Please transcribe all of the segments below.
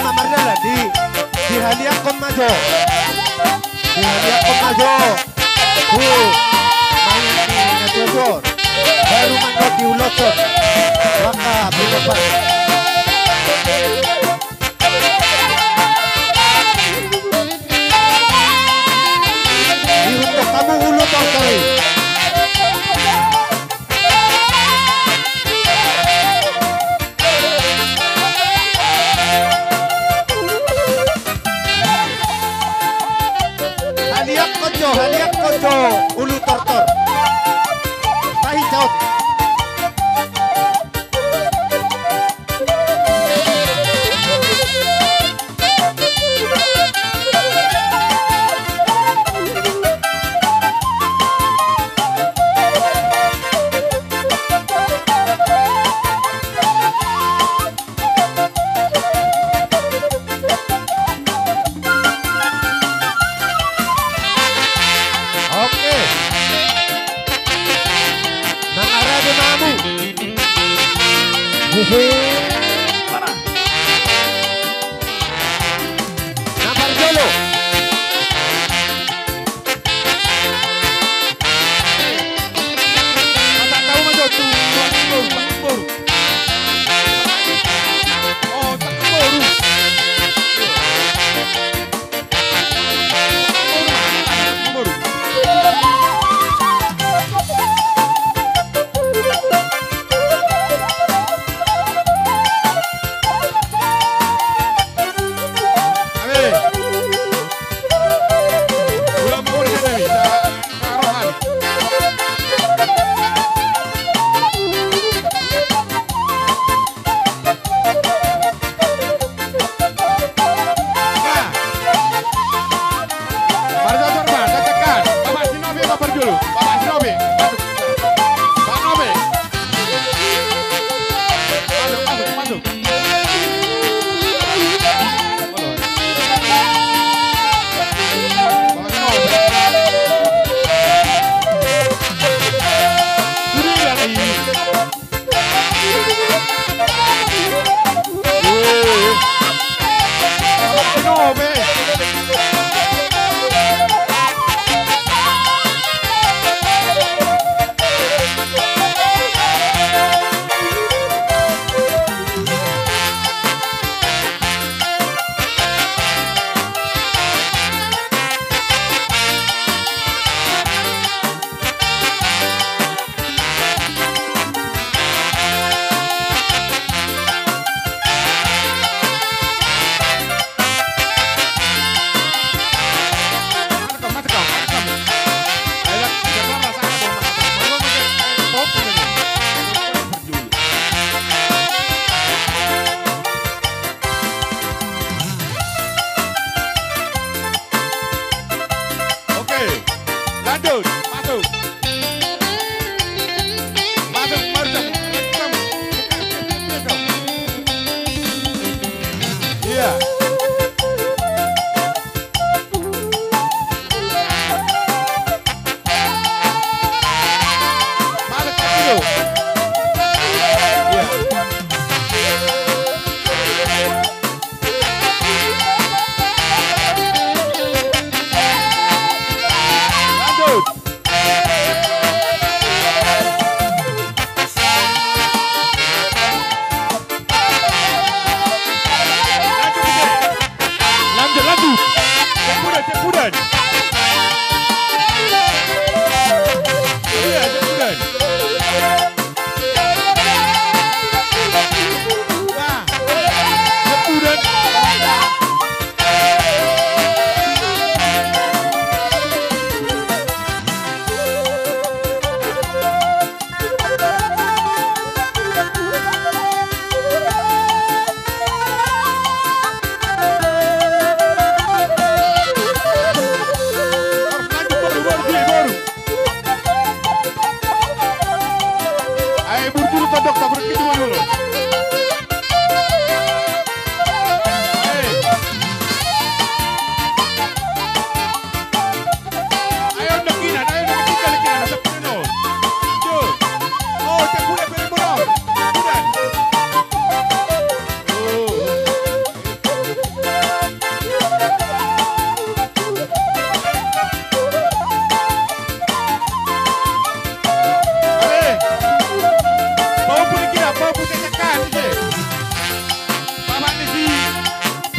Mamarela di hadiah kon majo. Di hadiah kon majo. Main di Netjor. Baru mango di Ulocot. Maka berdebat. Di untuk kamu ulu kali. Hadiah konco ulu tortor. Tahi caut. Nampak dulu. Masa tahu maju tu, takbur. Oh, takbur.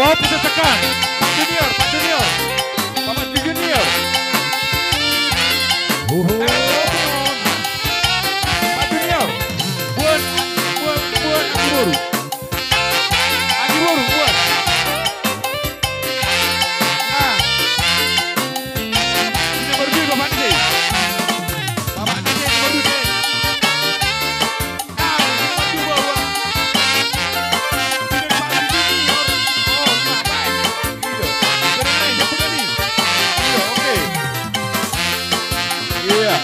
Bawa pusat tekan. Pak Junior, Pak Junior. Bapak Junior. Pak Junior. Buat Agi Boru. Agi Boru buat. Nah. Ini nomor 2 Bapak DJ. Bapak DJ nomor 2. Nah, nomor 2 bawa. Ini Pak Junior. Oh, nah baik. Gitu. Benar nih, siapa nih? Iya, oke. Iya.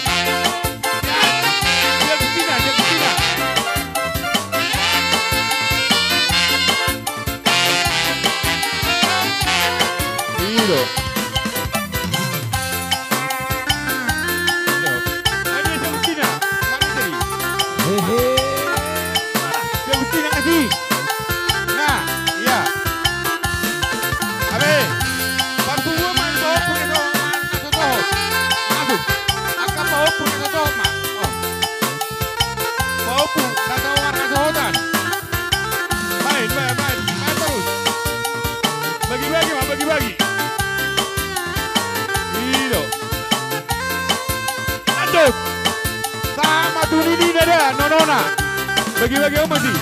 Dia Justina. Iya. Ini dia Justina. Mana tadi? Dia Justina kasih. Nah, iya. Abe. Bantu gua main bawa punya doang atau toh. Masuk. Akan bawa punya doang, Mak. Oh. Bawa pu, kata warna sohotan. Main terus. Bagi-bagi, Mak, bagi-bagi. Gitu. Lanjut. Sama tuh ini ada, nonona. Bagi-bagi apa sih?